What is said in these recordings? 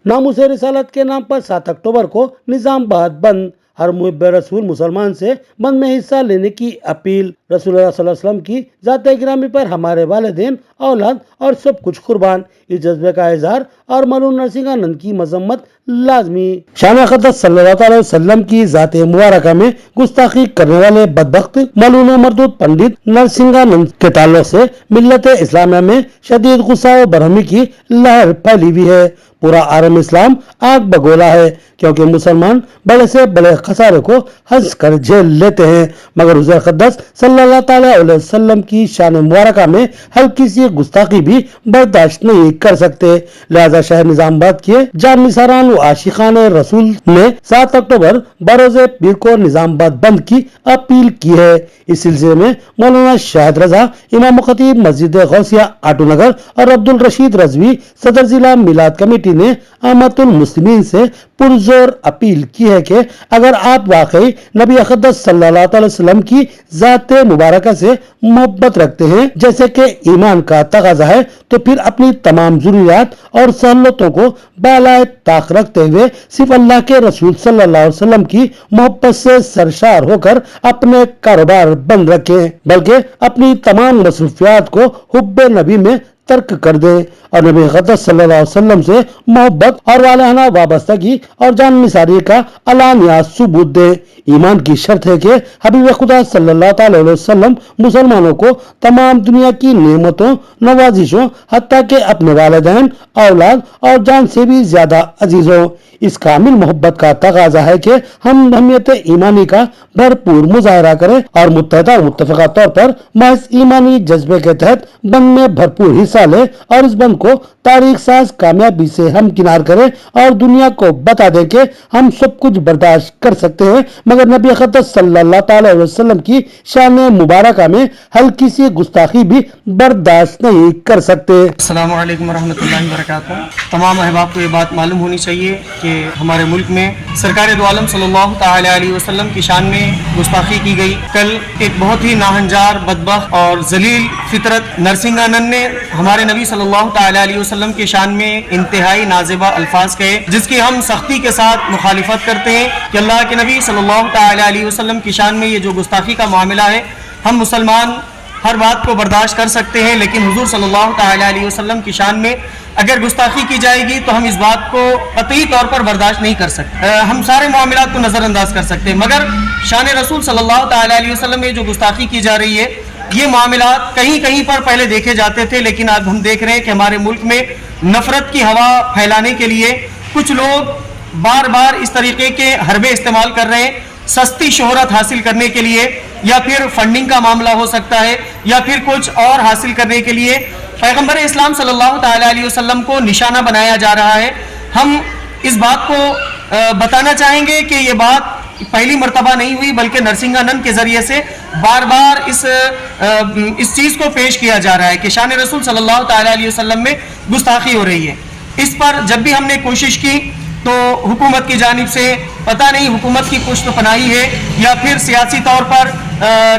नामूस रसालत के नाम पर 7 अक्टूबर को निजामाबाद बंद, हर मुहिब रसूल मुसलमान से बंद में हिस्सा लेने की अपील। रसूलुल्लाह सल्लल्लाहु अलैहि वसल्लम की ज़ात-ए गिरामी पर हमारे वालिदैन, औलाद और सब कुछ कुर्बान, इस जज्बे का इजहार और मौलाना नरसिंहानंद की मजम्मत लाजमी। शान अक़दस सल्लल्लाहु अलैहि वसल्लम की ज़ात मुबारका में गुस्ताखी करने वाले बदबख्त मौलाना मरदूद पंडित नरसिंहानंद के ताल्लुक से मिल्लत इस्लामिया में शदीद गुस्सा और बरहमी की लहर फैली हुई है। पूरा आलम इस्लाम आग बगोला है, क्योंकि मुसलमान बड़े से बड़े खसारे को हंस कर झेल लेते हैं, मगर हुज़ूर अक़दस सल्लल्लाहु अलैहि वसल्लम की शान मुबारका में हल्की सी गुस्ताखी भी बर्दाश्त नहीं कर सकते। लिहाजा शहर निजामाबाद के जान निसारान व आशिकान रसूल ने 7 अक्टूबर बरोज़े पीर को निजामाबाद बंद की अपील की है। इस सिलसिले में मौलाना शाहिद रजा, इमाम खतीब मस्जिद गौसिया आटू नगर और अब्दुल रशीद रजवी सदर जिला मिलाद कमेटी ने आमतुल मुस्लिमीन से पुरजोर अपील की है कि अगर आप वाकई नबी अक़दस सल्लल्लाहु अलैहि वसल्लम की ज़ात मुबारका से मोहब्बत रखते हैं, जैसे कि ईमान का तकाजा है, तो फिर अपनी तमाम ज़रूरियात और सहूलतों को बालाए ताक रखते हुए सिर्फ अल्लाह के रसूल सल्लल्लाहु अलैहि वसल्लम की मोहब्बत से सरशार होकर अपने कारोबार बंद रखें, बल्कि अपनी तमाम मसरूफियात को हुब्बे नबी में तर्क कर दे और नबी अक़दस सल्लल्लाहु अलैहि वसल्लम से मोहब्बत और वालहाना वाबस्तगी और जान निसारी का अलानिया सबूत दे। ईमान की शर्त है कि हबीब खुदा सल्लल्लाहु अलैहि वसल्लम मुसलमानों को तमाम दुनिया की नेमतों, नवाजिशों, हत्ता के अपने वालिदैन, औलाद और जान से भी ज्यादा अजीज हो। इस कामिल मोहब्बत का तकाजा है कि हम अहमियत ईमानी का भरपूर मुजाहरा करें और मुत्तहदा मुत्तफिका तौर पर महज ईमानी जज्बे के तहत बंद में भरपूर हिस्सा ले और इस बंद को तारीख साज कामयाबी से हम किनार करें और दुनिया को बता दें कि हम सब कुछ बर्दाश्त कर सकते हैं, मगर नबी अक़दस सल्लल्लाहु अलैहि वसल्लम की शान मुबारका में हल्की सी गुस्ताखी भी बर्दाश्त नहीं कर सकते। अस्सलामु अलैकुम रहमतुल्लाहि व बरकातुहू। तमाम अहबाब को ये बात मालूम होनी चाहिए कि हमारे मुल्क में सरकार दो आलम सल्लल्लाहु अलैहि वसल्लम की शान में गुस्ताखी की गई। कल एक बहुत ही नाहंजार, बदबख्त और जलील फितरत नरसिंहानंद ने हमारे नबी सल्लल्लाहु अलैहि वसल्लम की शान में इंतहाई नाज़िबा अल्फाज कहे, जिसकी हम सख्ती के साथ मुखालिफत करते हैं कि अल्लाह के नबी सल्लल्लाहु अलैहि वसल्लम की शान में ये जो गुस्ताखी का मामला है, हम मुसलमान हर बात को बर्दाश्त कर सकते हैं, लेकिन हुजूर सल्लल्लाहु अलैहि वसल्लम की शान में अगर गुस्ताखी की जाएगी तो हम इस बात को कतई तौर पर बर्दाश्त नहीं कर सकते। हम सारे मामलात को नज़रअंदाज कर सकते हैं, मगर शान रसूल सल्लल्लाहु अलैहि वसल्लम में जो गुस्ताखी की जा रही है, ये मामलात कहीं कहीं पर पहले देखे जाते थे, लेकिन आज हम देख रहे हैं कि हमारे मुल्क में नफरत की हवा फैलाने के लिए कुछ लोग बार बार इस तरीके के हरबे इस्तेमाल कर रहे हैं, सस्ती शोहरत हासिल करने के लिए, या फिर फंडिंग का मामला हो सकता है, या फिर कुछ और हासिल करने के लिए पैगंबर इस्लाम सल्लल्लाहु अलैहि वसल्लम को निशाना बनाया जा रहा है। हम इस बात को बताना चाहेंगे कि ये बात पहली मर्तबा नहीं हुई, बल्कि नरसिंहानंद के जरिए से बार बार इस चीज़ को पेश किया जा रहा है कि शान रसूल सल्लल्लाहु अलैहि वसल्लम में गुस्ताखी हो रही है। इस पर जब भी हमने कोशिश की तो हुकूमत की जानिब से पता नहीं हुकूमत की पुष्ट पनाही है या फिर सियासी तौर पर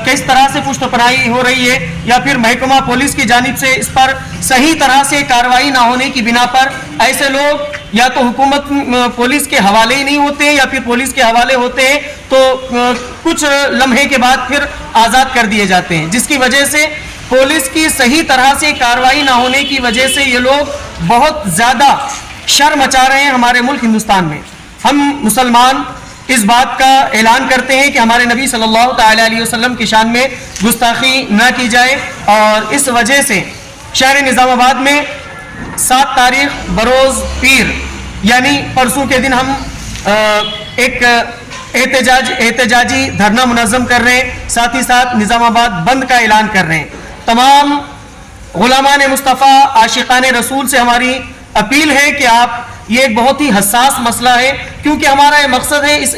किस तरह से पुष्ट पनाही हो रही है, या फिर महकमा पुलिस की जानिब से इस पर सही तरह से कार्रवाई ना होने की बिना पर ऐसे लोग या तो हुकूमत पुलिस के हवाले ही नहीं होते हैं, या फिर पुलिस के हवाले होते हैं तो कुछ लम्हे के बाद फिर आज़ाद कर दिए जाते हैं, जिसकी वजह से पुलिस की सही तरह से कार्रवाई ना होने की वजह से ये लोग बहुत ज़्यादा शर मचा रहे हैं हमारे मुल्क हिंदुस्तान में। हम मुसलमान इस बात का ऐलान करते हैं कि हमारे नबी सल्लल्लाहु अलैहि वसल्लम की शान में गुस्ताखी न की जाए, और इस वजह से शहर निज़ामाबाद में 7 तारीख बरोज़ पीर यानी परसों के दिन हम एक एहतजाजी धरना मुनज़्ज़म कर रहे हैं, साथ ही साथ निज़ामाबाद बंद का ऐलान कर रहे हैं। तमाम गुलामान मुस्तफ़ा आशिकान रसूल से हमारी अपील है कि आप, ये एक बहुत ही हसास मसला है, क्योंकि हमारा ये मकसद है इस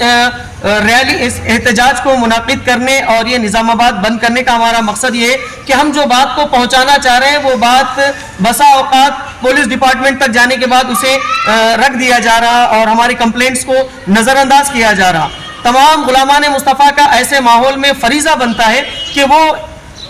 रैली, इस एहतजाज को मुनाकिद करने और ये निज़ामाबाद बंद करने का हमारा मकसद ये है कि हम जो बात को पहुंचाना चाह रहे हैं वो बात बसा औकात पुलिस डिपार्टमेंट तक जाने के बाद उसे रख दिया जा रहा और हमारी कंप्लेंट्स को नज़रअंदाज किया जा रहा। तमाम गुलामान मुस्तफ़ा का ऐसे माहौल में फरीज़ा बनता है कि वो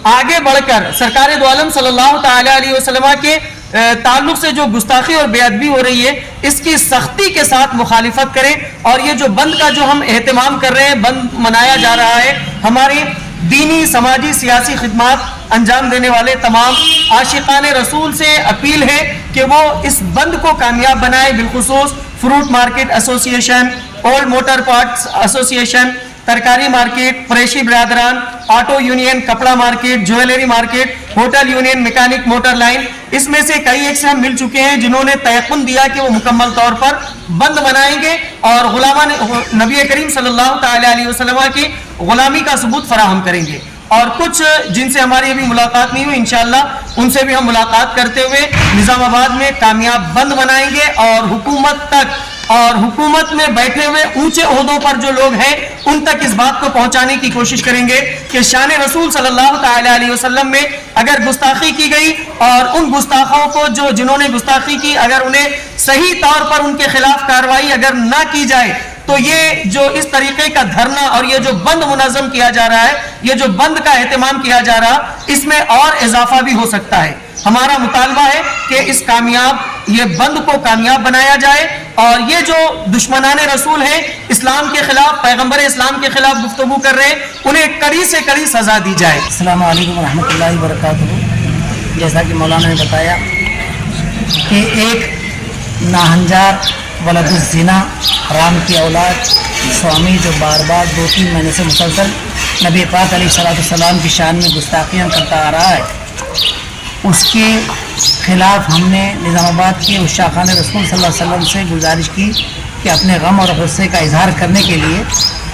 आगे बढ़कर सरकार दो आलम सल्लल्लाहु अलैहि वसल्लम के تعلق سے جو گستاخی اور بے ادبی ہو رہی ہے اس کی سختی کے ساتھ مخالفت کریں، اور یہ جو بند کا جو ہم اہتمام کر رہے ہیں، بند منایا جا رہا ہے، ہماری دینی، سماجی، سیاسی خدمات انجام دینے والے تمام عاشقان رسول سے اپیل ہے کہ وہ اس بند کو کامیاب بنائے، بالخصوص فروٹ مارکیٹ ایسوسی ایشن، اولڈ موٹر پارٹس ایسوسی ایشن، ترکاری مارکیٹ، فریشی برادران، آٹو یونین، کپڑا market, jewellery market, hotel union, mechanic motor line, اس میں سے کئی ایک سے ہم مل چکے ہیں جنہوں نے تیقن دیا کہ وہ مکمل طور پر بند بنائیں گے اور غلامان نبی کریم صلی اللہ تعالی علیہ وسلم کی غلامی کا ثبوت فراہم کریں گے۔ اور کچھ جن سے ہماری ابھی ملاقات نہیں ہوئی، انشاءاللہ ان سے بھی ہم ملاقات کرتے ہوئے نظام آباد میں کامیاب بند بنائیں گے، اور حکومت تک اور حکومت میں بیٹھے ہوئے اونچے عہدوں پر جو لوگ ہیں ان تک اس بات کو پہنچانے کی کوشش کریں گے کہ شان رسول صلی اللہ تعالی علیہ وسلم میں اگر گستاخی کی گئی، اور ان گستاخوں کو جنہوں نے گستاخی کی، اگر انہیں صحیح طور پر ان کے خلاف کارروائی اگر نہ کی جائے تو یہ جو اس طریقے کا دھرنا اور یہ جو بند منظم کیا جا رہا ہے، یہ جو بند کا اہتمام کیا جا رہا، اس میں اور اضافہ بھی ہو سکتا ہے۔ ہمارا مطالبہ ہے کہ یہ بند کو کامیاب بنایا جائے، اور یہ جو دشمنان رسول ہیں، اسلام کے خلاف، پیغمبر اسلام کے خلاف گفتگو کر رہے ہیں، انہیں کڑی سے کڑی سزا دی جائے۔ السلام علیکم ورحمۃ اللہ وبرکاتہ۔ جیسا کہ مولانا نے بتایا کہ ایک ناہنجار ولد الزنا، حرام کی اولاد سوامی، جو بار بار 2-3 مہینے سے مسلسل نبی پاک علیہ الصلوۃ والسلام کی شان میں گستاخیاں کرتا آ رہا ہے، اس کے خلاف ہم نے نظام آباد کے عشاقان رسول صلی اللہ علیہ وسلم سے گزارش کی کہ اپنے غم اور غصے کا اظہار کرنے کے لیے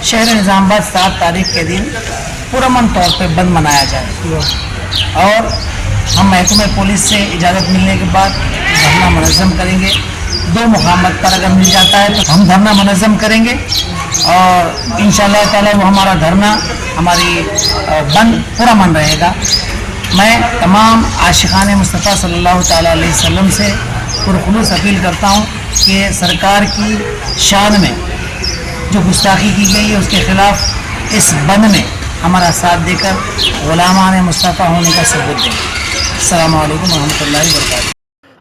شہر نظام آباد 7 تاریخ کے دن پرامن طور پہ بند منایا جائے، اور ہم محکمہ پولیس سے اجازت ملنے کے بعد دھرنا منظم کریں گے۔ 2 مقامات پر اگر مل جاتا ہے تو ہم دھرنا منظم کریں گے، اور انشاءاللہ تعالی وہ ہمارا دھرنا، ہماری بند پرامن رہے گا۔ میں تمام عاشقان مصطفیٰ صلی اللہ تعالیٰ علیہ وسلم سے پرخلوص اپیل کرتا ہوں کہ سرکار کی شان میں جو گستاخی کی گئی ہے اس کے خلاف اس بند میں ہمارا ساتھ دے کر غلامان مصطفیٰ ہونے کا ثبوت دیں۔ السلام علیکم ورحمۃ اللہ وبرکاتہ۔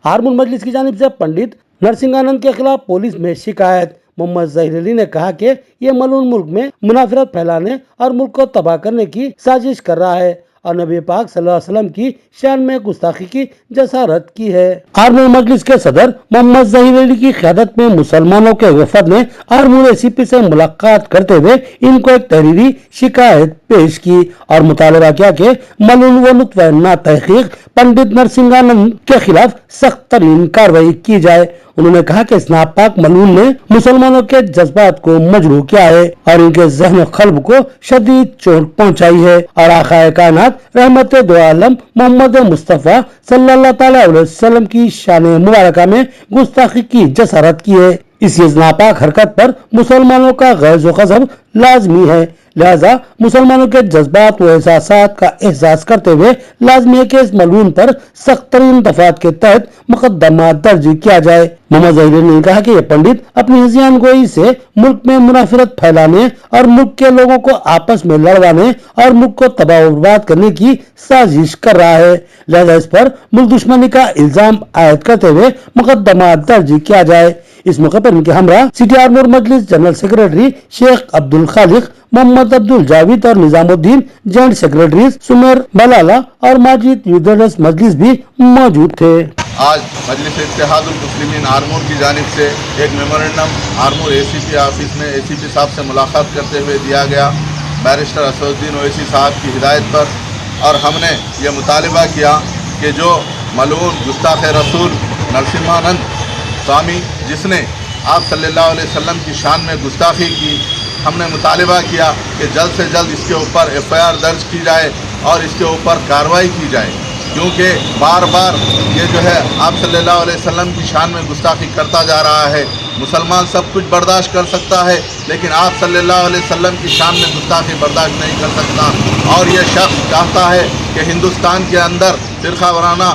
ہارمون مجلس کی جانب سے پنڈت نرسنگانند کے خلاف پولیس میں شکایت۔ محمد ظہیر علی نے کہا کہ یہ ملعون ملک میں منافرت پھیلانے اور ملک کو تباہ کرنے کی سازش کر رہا ہے، اور نبی پاک صلی اللہ علیہ وسلم کی شان میں گستاخی کی جسارت کی ہے۔ ہارمون مجلس کے صدر محمد ظہیر علی کی قیادت میں مسلمانوں کے وفد نے ہارمون ایس پی سے ملاقات کرتے ہوئے ان کو ایک تحریری شکایت پیش کی اور مطالبہ کیا کہ ملعون و نطفہ نا تحقیق پنڈت نرسنگانند کے خلاف سخت ترین کارروائی کی جائے۔ انہوں نے کہا کہ اس ناپاک ملعون نے مسلمانوں کے جذبات کو مجروح کیا ہے اور ان کے ذہن و قلب کو شدید چوٹ پہنچائی ہے، اور آقا کائنات رحمت دو عالم محمد مصطفیٰ صلی اللہ تعالی علیہ وسلم کی شان مبارکہ میں گستاخی کی جسارت کی ہے۔ اس ناپاک حرکت پر مسلمانوں کا غیظ و غضب لازمی ہے، لہذا مسلمانوں کے جذبات و احساسات کا احساس کرتے ہوئے لازمی ہے کہ اس ملعون پر سخت ترین دفعات کے تحت مقدمہ درج کیا جائے۔ محمد ظہیر نے کہا کہ یہ پنڈت اپنی ہذیان گوئی سے ملک میں منافرت پھیلانے اور ملک کے لوگوں کو آپس میں لڑوانے اور ملک کو تباہ و برباد کرنے کی سازش کر رہا ہے، لہذا اس پر ملک دشمنی کا الزام عائد کرتے ہوئے مقدمہ درج کیا جائے۔ اس موقع پر ان کے ہمراہ سٹی ہارمون مجلس جنرل سیکریٹری شیخ عبد الخالق، محمد عبد الجاوید اور نظام الدین جوائنٹ سیکریٹریز سمیر بلالہ اور ماجد یودرس مجلس بھی موجود تھے۔ آج مجلس اتحاد المسلمین ہارمون کی جانب سے ایک میمورنڈم ہارمون اے سی پی آفس میں اے سی پی صاحب سے ملاقات کرتے ہوئے دیا گیا بیرسٹر اسد الدین اویسی صاحب کی ہدایت پر، اور ہم نے یہ مطالبہ کیا کہ جو ملعون گستاخ رسول نرسمہانند سوامی جس نے آپ صلی اللہ علیہ وسلم کی شان میں گستاخی کی، ہم نے مطالبہ کیا کہ جلد سے جلد اس کے اوپر ایف آئی آر درج کی جائے اور اس کے اوپر کارروائی کی جائے، کیونکہ بار بار یہ جو ہے آپ صلی اللہ علیہ وسلم کی شان میں گستاخی کرتا جا رہا ہے۔ مسلمان سب کچھ برداشت کر سکتا ہے، لیکن آپ صلی اللہ علیہ وسلم کی شان میں گستاخی برداشت نہیں کر سکتا، اور یہ شخص چاہتا ہے کہ ہندوستان کے اندر فرقہ وارانہ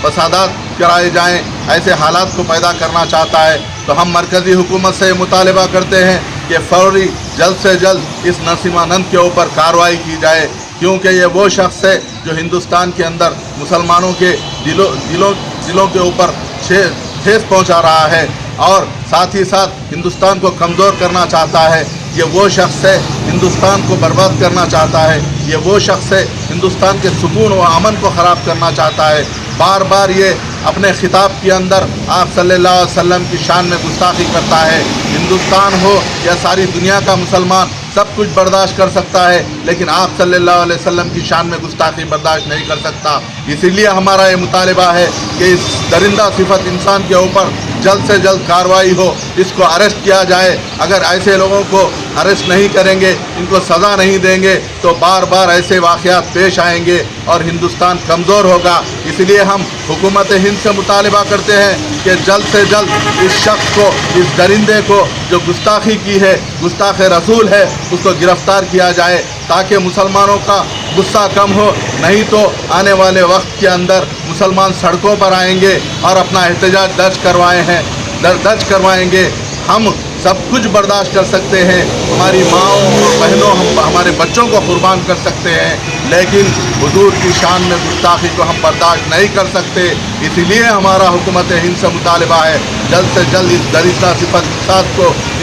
فسادات کرائے جائیں، ایسے حالات کو پیدا کرنا چاہتا ہے۔ تو ہم مرکزی حکومت سے مطالبہ کرتے ہیں کہ فوری جلد سے جلد اس نرسمہانند کے اوپر کارروائی کی جائے، کیونکہ یہ وہ شخص ہے جو ہندوستان کے اندر مسلمانوں کے دلوں दिलों के ऊपर ठेस पहुंचा रहा है और साथ ही साथ हिंदुस्तान को कमज़ोर करना चाहता है। ये वो शख्स है हिंदुस्तान को बर्बाद करना चाहता है। ये वो शख्स है हिंदुस्तान के सुकून व अमन को ख़राब करना चाहता है। बार बार ये अपने खिताब के अंदर आप सल्लल्लाहु अलैहि वसल्लम की शान में गुस्ताखी करता है। हिंदुस्तान हो या सारी दुनिया का मुसलमान सब कुछ बर्दाश्त कर सकता है, लेकिन आप सल्लल्लाहु अलैहि वसल्लम की शान में गुस्ताखी बर्दाश्त नहीं कर सकता। इसीलिए हमारा ये मुतालिबा है कि इस दरिंदा सिफत इंसान के ऊपर जल्द से जल्द कार्रवाई हो, इसको अरेस्ट किया जाए। अगर ऐसे लोगों को अरेस्ट नहीं करेंगे, इनको सज़ा नहीं देंगे तो बार बार ऐसे वाक़यात पेश आएंगे और हिंदुस्तान कमज़ोर होगा। इसलिए हम हुकूमत हिंद से मुतालिबा करते हैं कि जल्द से जल्द इस शख्स को, इस दरिंदे को जो गुस्ताखी की है, गुस्ताख रसूल है, उसको गिरफ़्तार किया जाए ताकि मुसलमानों का गुस्सा कम हो। नहीं तो आने वाले वक्त के अंदर मुसलमान सड़कों पर आएंगे और अपना एहतजाज दर्ज करवाएंगे। हम सब कुछ बर्दाश्त कर सकते हैं, हमारी माँओं और बहनों, हम हमारे बच्चों को कुर्बान कर सकते हैं, लेकिन हुजूर की शान में गुस्ताखी को हम बर्दाश्त नहीं कर सकते। इसलिए हमारा हुकूमत हिंद से मुतालिबा है जल्द से जल्द इस दरिंदा सिफत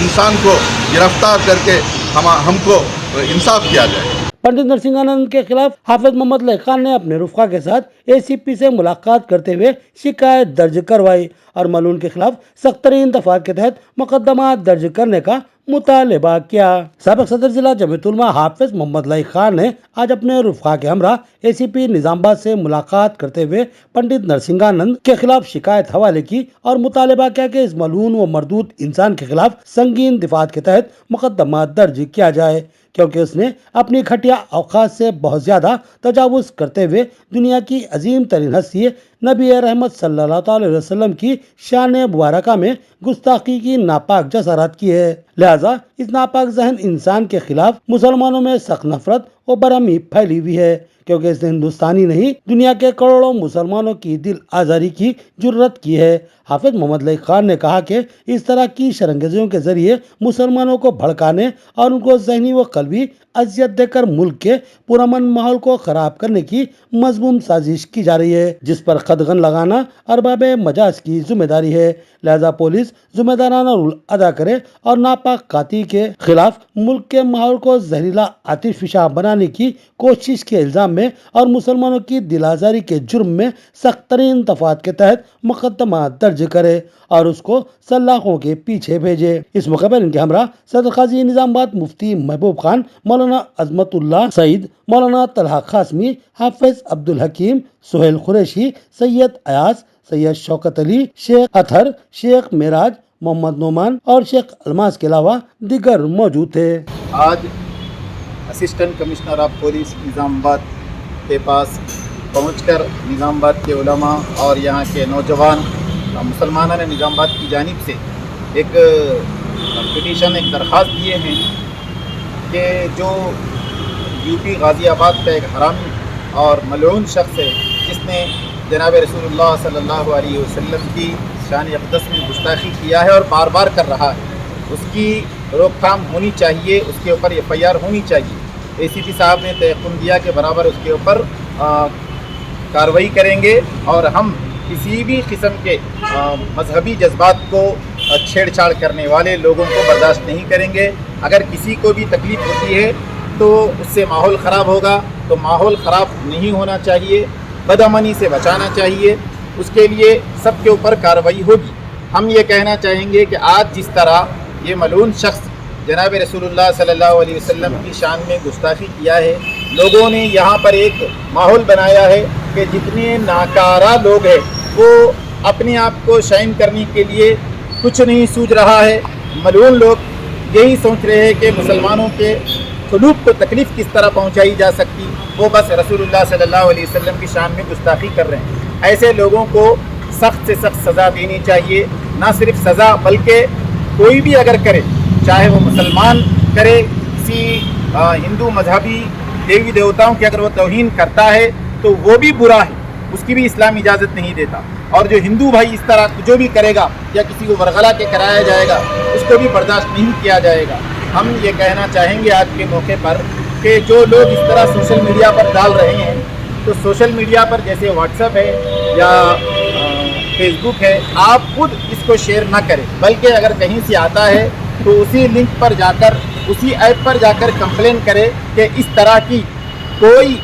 इंसान को गिरफ्तार करके हमको इंसाफ किया जाए। पंडित नरसिंहानंद के खिलाफ हाफिज मोहम्मद लई खान ने अपने रुफका के साथ एसीपी से मुलाकात करते हुए शिकायत दर्ज करवाई और मलून के खिलाफ सख्त तरीन दफा के तहत मुकदमा दर्ज करने का मुतालिबा किया। साबिक सदर जिला जमीयत उलमा हाफिज मोहम्मद लई खान ने आज अपने रुफका के हमरा एसीपी निजामाबाद से मुलाकात करते हुए पंडित नरसिंहानंद के खिलाफ शिकायत हवाले की और मुतालिबा किया कि इस मलून व मरदूद इंसान के खिलाफ संगीन दिफात के तहत मुकदमा दर्ज किया जाए, क्योंकि उसने अपनी घटिया औकात से बहुत ज्यादा तजावुज करते हुए दुनिया की अजीम तरीन हस्ती नबी रहमत सल्लल्लाहु अलैहि वसल्लम की शान मुबारका में गुस्ताखी की नापाक जसारत की है। लिहाजा इस नापाक जहन इंसान के खिलाफ मुसलमानों में सख्त नफरत और बरहमी फैली हुई है, क्योंकि इसने हिंदुस्तानी नहीं दुनिया के करोड़ों मुसलमानों की दिल आजारी की जुर्रत की है। हाफिज मोहम्मद लई खान ने कहा कि इस तरह की शरंगेजियों के जरिए मुसलमानों को भड़काने और उनको ज़हनी व कल्बी अजियत देकर मुल्क के पुरअमन माहौल को खराब करने की मजमूम साजिश की जा रही है, जिस पर कदगन लगाना अरबाब मजाज की जिम्मेदारी है। लिहाजा पुलिस जिम्मेदाराना रूल अदा करे और नापाक काती के खिलाफ मुल्क के माहौल को जहरीला आतिशफिशा बनाने की कोशिश के इल्जाम में और मुसलमानों की दिल आजारी के जुर्म में सख्त तरीन दफात के तहत मुकदमा दर्ज करे और उसको सलाखों के पीछे भेजे। इस मौके पर इनके हमरा सदर काजी निजामाबाद मुफ्ती महबूब खान, मौलाना अजमतुल्लाह सईद, मौलाना तलहा कासमी, हाफिज अब्दुल हकीम, सुहेल कुरैशी, सैयद अयास, सैयद शौकत अली, शेख अतहर, शेख मेराज, मोहम्मद नोमान और शेख अलमास के अलावा दिगर मौजूद थे। आज assistant commissioner of police Nizamabad के पास पहुंचकर निज़ामाबाद के उलमा और यहाँ के नौजवान मुसलमानों ने निज़ामाबाद की जानिब से एक पिटीशन, एक दरख्वास्त दिए हैं कि जो यूपी गाज़ियाबाद का एक हरामी और मलऊन शख्स है जिसने जनाब रसूलुल्लाह सल्लल्लाहु अलैहि वसल्लम की शान अक़दस में गुस्ताखी किया है और बार बार कर रहा है, उसकी रोकथाम होनी चाहिए, उसके ऊपर FIR होनी चाहिए। ACP साहब ने तयक़ुन दिया कि बराबर उसके ऊपर कार्रवाई करेंगे और हम किसी भी किस्म के मजहबी जज्बात को छेड़छाड़ करने वाले लोगों को बर्दाश्त नहीं करेंगे। अगर किसी को भी तकलीफ़ होती है तो उससे माहौल ख़राब होगा, तो माहौल ख़राब नहीं होना चाहिए, बदअमनी से बचाना चाहिए, उसके लिए सबके ऊपर कार्रवाई होगी। हम ये कहना चाहेंगे कि आज जिस तरह ये मलून शख्स जनाब रसूलुल्लाह सल्लल्लाहु अलैहि वसल्लम की शान में गुस्ताखी किया है, लोगों ने यहाँ पर एक माहौल बनाया है कि जितने नाकारा लोग हैं वो अपने आप को शाइन करने के लिए कुछ नहीं सूझ रहा है। मलून लोग यही सोच रहे हैं कि मुसलमानों के खुलूक को तकलीफ़ किस तरह पहुँचाई जा सकती, वो बस रसूलुल्लाह सल्लल्लाहु अलैहि वसल्लम की शान में गुस्ताखी कर रहे हैं। ऐसे लोगों को सख्त से सख्त सज़ा देनी चाहिए। ना सिर्फ सज़ा बल्कि कोई भी अगर करे, चाहे वो मुसलमान करे, किसी हिंदू मजहबी देवी देवताओं की अगर वो तौहीन करता है तो वो भी बुरा है, उसकी भी इस्लाम इजाज़त नहीं देता। और जो हिंदू भाई इस तरह जो भी करेगा या किसी को वरगला के कराया जाएगा उसको भी बर्दाश्त नहीं किया जाएगा। हम ये कहना चाहेंगे आज के मौके पर कि जो लोग इस तरह सोशल मीडिया पर डाल रहे हैं, तो सोशल मीडिया पर जैसे व्हाट्सएप है या फेस बुक है, आप खुद इसको शेयर ना करें, बल्कि अगर कहीं से आता है तो उसी लिंक पर जाकर, उसी ऐप पर जाकर कंप्लेन करें कि इस तरह की कोई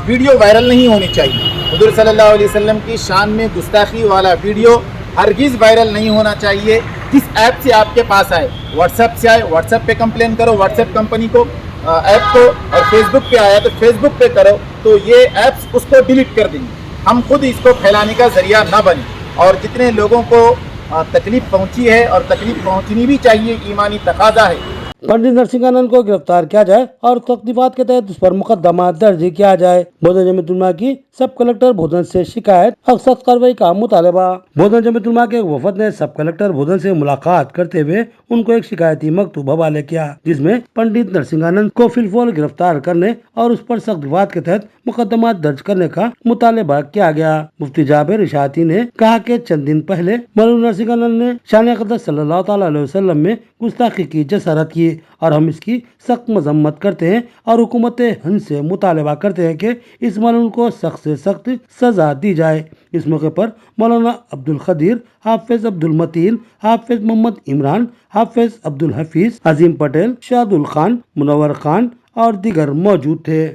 वीडियो वायरल नहीं होनी चाहिए। हुज़ूर सल्लल्लाहु अलैहि वसल्लम की शान में गुस्ताखी वाला वीडियो हरगिज़ वायरल नहीं होना चाहिए। जिस ऐप से आपके पास आए, व्हाट्सएप से आए, व्हाट्सएप पे कंप्लेन करो, व्हाट्सएप कंपनी को ऐप को, और फेसबुक पे आया तो फेसबुक पे करो, तो ये ऐप्स उसको डिलीट कर देंगे। हम खुद इसको फैलाने का ज़रिया ना बने, और जितने लोगों को तकलीफ़ पहुंची है और तकलीफ़ पहुंचनी भी चाहिए, ईमानी तकाज़ा है, पंडित नरसिंहानंद को गिरफ्तार किया जाए और तकलीफात के तहत उस पर मुकदमा दर्ज किया जाए। बहुजन जमीयत उलमा की सब कलेक्टर भोजन से शिकायत और सख्त कार्रवाई का मुतालबा। बहुजन जमीयत उलमा के एक वफद ने सब कलेक्टर भोजन से मुलाकात करते हुए उनको एक शिकायती मकतूब हवाले किया, जिसमें पंडित नरसिंहानंद को फिलफौर गिरफ्तार करने और उस पर सख्त विवाद के तहत मुकदमा दर्ज करने का मुतालबा किया गया। मुफ्ती जाबिर इशाती ने कहा कि चंद दिन पहले मौलाना नरसिंहानंद ने शान अक़दस सल्लल्लाहु तआला अलैहि वसल्लम में गुस्ताखी की जसारत की और हम इसकी सख्त मजम्मत करते हैं और हुकूमत हिंद से मुतालबा करते हैं कि इस मौलवी को सख्त से सख्त सजा दी जाए। इस मौके पर मौलाना अब्दुल खदीर, हाफिज अब्दुल मतीन, हाफिज मोहम्मद इमरान, हाफिज अब्दुल हफीज, अजीम पटेल, शादुल खान, मुनव्वर खान और दीगर मौजूद थे।